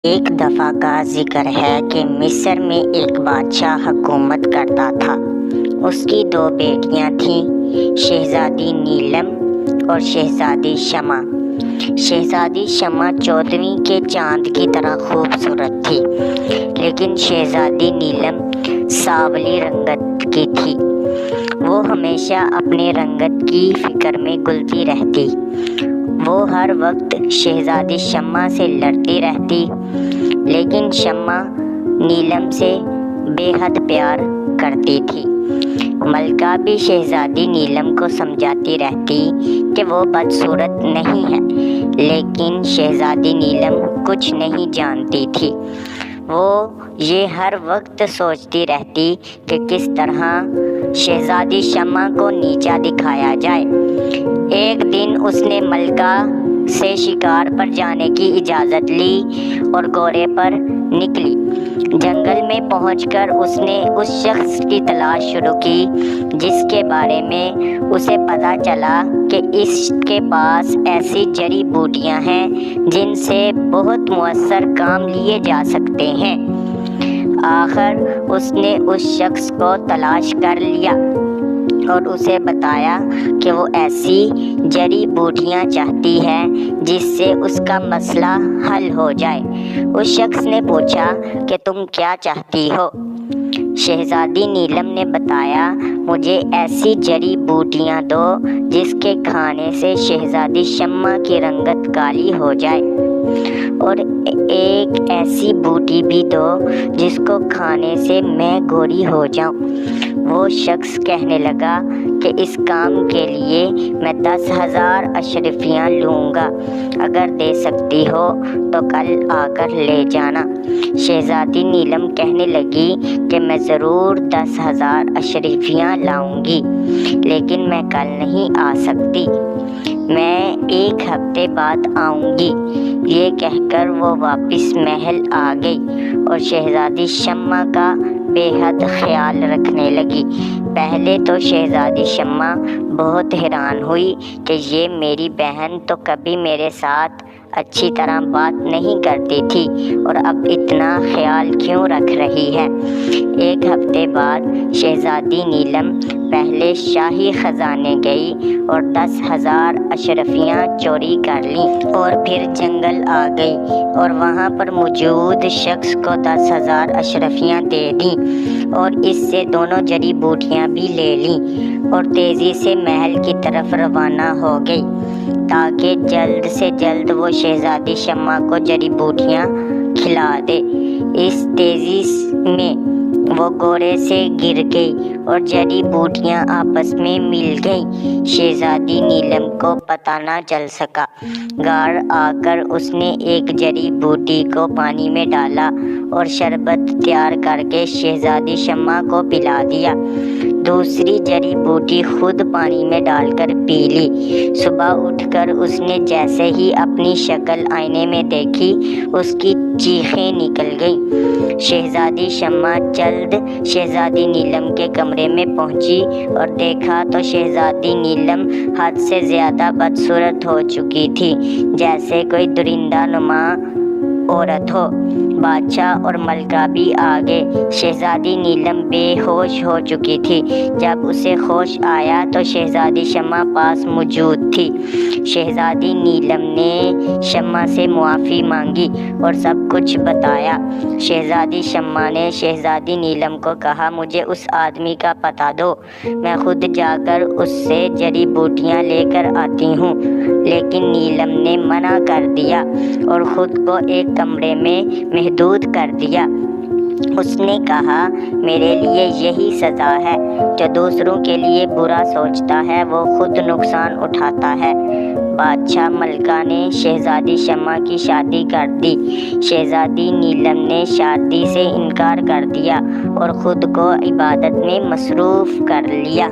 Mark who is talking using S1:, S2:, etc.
S1: ایک دفعہ کا ذکر ہے کہ مصر میں ایک بادشاہ حکومت کرتا تھا۔ اس کی دو بیٹیاں تھیں، شہزادی نیلم اور شہزادی شمع۔ شہزادی شمع 14ویں کے چاند کی طرح خوبصورت تھی، لیکن شہزادی نیلم سانولی رنگت کی تھی۔ وہ ہمیشہ اپنے رنگت کی فکر میں گلتی رہتی۔ وہ ہر وقت شہزادی شمع سے لڑتی رہتی، لیکن شمع نیلم سے بے حد پیار کرتی تھی۔ ملکہ بھی شہزادی نیلم کو سمجھاتی رہتی کہ وہ بدصورت نہیں ہے، لیکن شہزادی نیلم کچھ نہیں جانتی تھی۔ وہ یہ ہر وقت سوچتی رہتی کہ کس طرح شہزادی شمع کو نیچا دکھایا جائے۔ ایک دن اس نے ملکہ سے شکار پر جانے کی اجازت لی اور گھوڑے پر نکلی۔ جنگل میں پہنچ کر اس نے اس شخص کی تلاش شروع کی جس کے بارے میں اسے پتہ چلا کہ اس کے پاس ایسی جڑی بوٹیاں ہیں جن سے بہت مؤثر کام لیے جا سکتے ہیں۔ آخر اس نے اس شخص کو تلاش کر لیا اور اسے بتایا کہ وہ ایسی جڑی بوٹیاں چاہتی ہے جس سے اس کا مسئلہ حل ہو جائے۔ اس شخص نے پوچھا کہ تم کیا چاہتی ہو؟ شہزادی نیلم نے بتایا، مجھے ایسی جڑی بوٹیاں دو جس کے کھانے سے شہزادی شمع کی رنگت کالی ہو جائے، اور ایک ایسی بوٹی بھی دو جس کو کھانے سے میں گوری ہو جاؤں۔ وہ شخص کہنے لگا کہ اس کام کے لیے میں 10,000 اشرفیاں لوں گا، اگر دے سکتی ہو تو کل آ کر لے جانا۔ شہزادی نیلم کہنے لگی کہ میں ضرور 10,000 اشرفیاں لاؤں گی، لیکن میں کل نہیں آ سکتی، میں 1 ہفتے بعد آؤں گی۔ یہ کہہ کر وہ واپس محل آ گئی اور شہزادی شمع کا بے حد خیال رکھنے لگی۔ پہلے تو شہزادی شمع بہت حیران ہوئی کہ یہ میری بہن تو کبھی میرے ساتھ اچھی طرح بات نہیں کرتی تھی اور اب اتنا خیال کیوں رکھ رہی ہے۔ 1 ہفتے بعد شہزادی نیلم پہلے شاہی خزانے گئی اور 10,000 اشرفیاں چوری کر لیں، اور پھر جنگل آ گئی اور وہاں پر موجود شخص کو 10,000 اشرفیاں دے دیں اور اس سے دونوں جڑی بوٹیاں بھی لے لیں، اور تیزی سے محل کی طرف روانہ ہو گئی تاکہ جلد سے جلد وہ شہزادی شمع کو جڑی بوٹیاں کھلا دے۔ اس تیزی میں وہ گھوڑے سے گر گئی اور جڑی بوٹیاں آپس میں مل گئیں۔ شہزادی نیلم کو پتہ نہ چل سکا۔ غار آ کر اس نے ایک جڑی بوٹی کو پانی میں ڈالا اور شربت تیار کر کے شہزادی شمع کو پلا دیا۔ دوسری جڑی بوٹی خود پانی میں ڈال کر پی لی۔ صبح اٹھ کر اس نے جیسے ہی اپنی شکل آئینے میں دیکھی، اس کی چیخیں نکل گئیں۔ شہزادی شمع جلد شہزادی نیلم کے کمرے میں پہنچی اور دیکھا تو شہزادی نیلم حد سے زیادہ بدصورت ہو چکی تھی، جیسے کوئی درندہ نما عورت ہو۔ بادشاہ اور ملکہ بھی آ گئے۔ شہزادی نیلم بے ہوش ہو چکی تھی۔ جب اسے ہوش آیا تو شہزادی شمع پاس موجود تھی۔ شہزادی نیلم نے شمع سے معافی مانگی اور سب کچھ بتایا۔ شہزادی شمع نے شہزادی نیلم کو کہا، مجھے اس آدمی کا پتہ دو، میں خود جا کر اس سے جڑی بوٹیاں لے کر آتی ہوں۔ لیکن نیلم نے منع کر دیا اور خود کو ایک کمرے میں محدود کر دیا۔ اس نے کہا، میرے لیے یہی سزا ہے، جو دوسروں کے لیے برا سوچتا ہے وہ خود نقصان اٹھاتا ہے۔ بادشاہ ملکہ نے شہزادی شمع کی شادی کر دی۔ شہزادی نیلم نے شادی سے انکار کر دیا اور خود کو عبادت میں مصروف کر لیا۔